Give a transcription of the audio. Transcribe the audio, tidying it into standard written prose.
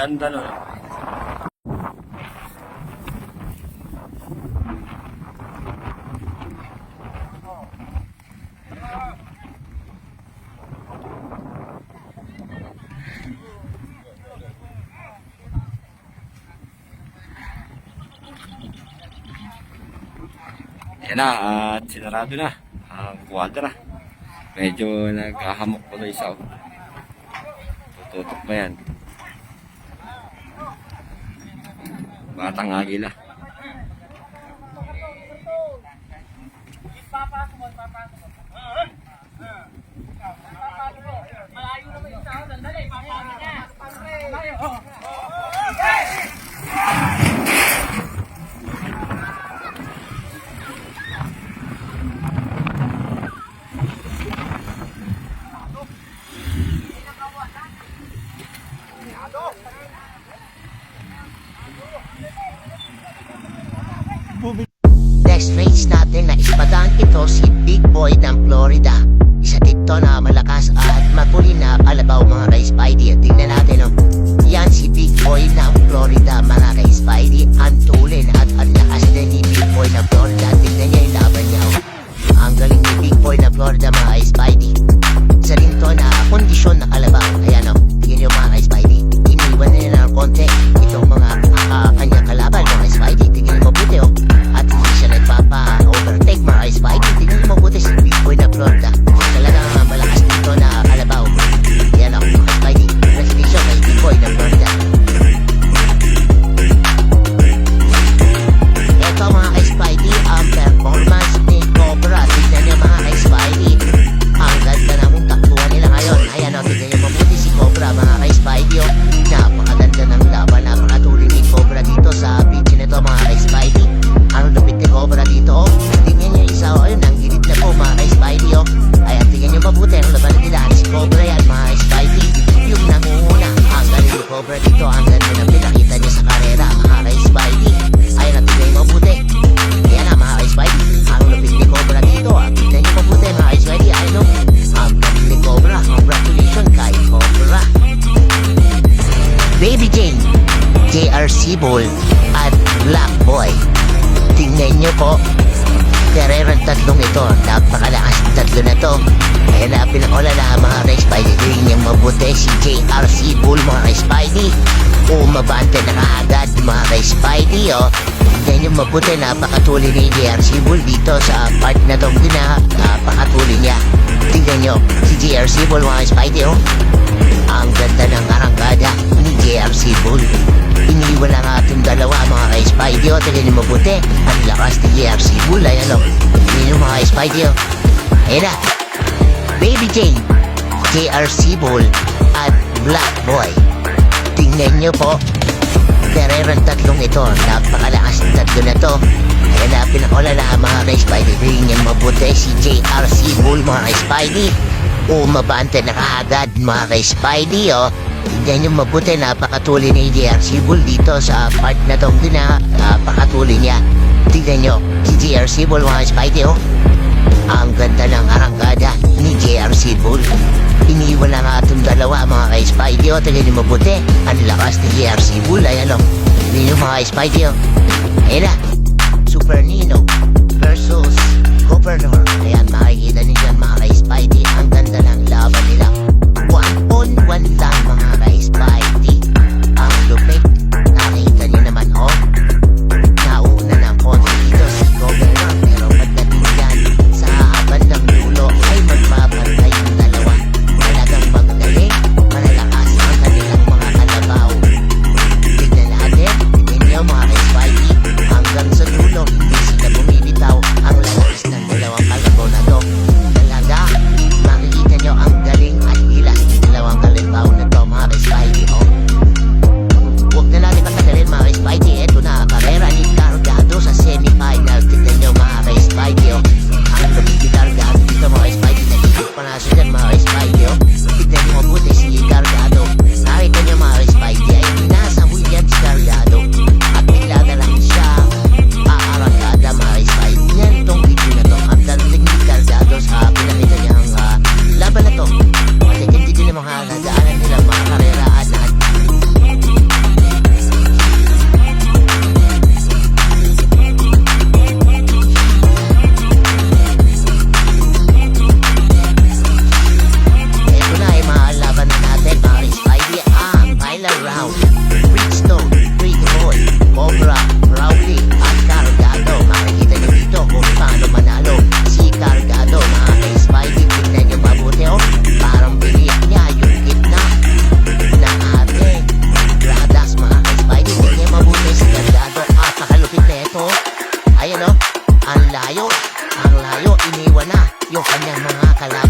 Ganda nun. Yan na, at sinarado na ang kwadra. Medyo naghahamok ko na isa. Tututok pa yan. Batang agila. Next race natin na ispadaan ito si Big Boy ng Florida. Isa dito na malakas at magpuli na kalabaw mga ka-Spidey. At tingnan natin yan si Big Boy ng Florida mga ka-Spidey. Ang tulin at ang lakas din ni Big Boy ng Florida. Tingnan niya yung laban niya. Ang galing ni Big Boy ng Florida mga ka-Spidey. Isa rin to na kondisyon na kalabaw. Ayan tingnan niyo mga ka-Spidey. Iniwan niya na ng konti itong mga kanyang kalaban mga ka-Spidey. Tingnan niyo mabuti at hindi siya nagpapa-overtake mga ka-Spidey. Tingnan niyo mabuti si Big Boy ng Florida. Talagang malakas dito na kalabaw. Yan mga ka-Spidey. Congratulations kay Big Boy ng Florida. Ito mga ka-Spidey ang performance ni Cobra. Tingnan niyo mga ka-Spidey. Ang ganda na mong takbuhan nila ngayon. Ayan tingnan niyo mabuti si Cobra mga ka-Spidey. Napakaganda ng laban. Napakatuloy ni Cobra dito sa beach nito mga ka-Spidey. Ang lupit ni Cobra dito tingnan niyo isa ayun ang gilid na po mga ka-Spidey. Ayan tingnan niyo mabuti ang laban nila si Cobra yan mga ka-Spidey. Yung nangunguna ang galing ni Cobra dito. Ang ganda na pinakita niya sa karera mga ka-Spidey. Ayan tingnan niyo mabuti. Ayan na mga ka-Spidey. Ang lupit ni Cobra dito. Tingnan niyo mabuti mga ka-Spidey. Ayan ang galing ni Cobra. Congratulations kay Cobra. Baby Jane, JRC Bull at Black Boy. Tingnan nyo po, karerang tatlong ito. Napakalakas ng tatlo na to. Kaya na pinakula na mga ka-Spidey. Tingnan nyo mabuti si JRC Bull mga ka-Spidey. Umabante na kaagad mga ka-Spidey. Tingnan nyo mabuti, napakatuloy ni JRC Bull dito sa part na itong napakatuloy niya. Tingnan nyo si JRC Bull mga ka-Spidey. Ang ganda ng arangkada ni JRC Bull. Iniwan na nga itong dalawa mga ka-Spidey. Tingnan nyo mabuti, ang lakas ni JRC Bull. Ayan tingnan nyo mga ka-Spidey. Ayan na, Baby Jane, JRC Bull at Black Boy. Tingnan nyo po, karerang tatlong ito. Napakalakas ng tatlo na to. Ayan na, pinakula na mga ka-Spidey. Tingnan nyo mabuti si JRC Bull mga ka-Spidey. Umabante na kaagad mga ka-Spidey. Tingnan nyo mabuti, napakatuloy ni JRC Bull dito sa part na itong napakatuloy niya. Tingnan nyo si JRC Bull mga ka-Spidey. Ang ganda ng arangkada ni JRC Bull. Iniwan na nga itong dalawa mga ka-Spidey. Tingnan nyo mabuti, ang lakas ni JRC Bull. Ayan tingnan nyo mga ka-Spidey. Ayan na, Super Nino versus Governor. Ayan, makikita nyo dyan mga ka-Spidey. Ang ganda ng laban nila. 1-on-1 lang mga ka-Spidey. Ang lupit. Nakita nyo naman nauna ng konti dito si Governor. Pero pagdating dyan sa bandang dulo ay magmapantay yung dalawa. Talagang magaling, malalakas ang kanilang mga kalabaw. Tignan natin, tignan nyo mga ka-Spidey. Hanggang sa dulo, hindi sila bumili layo, iniwan na yung kanyang mga kalaban.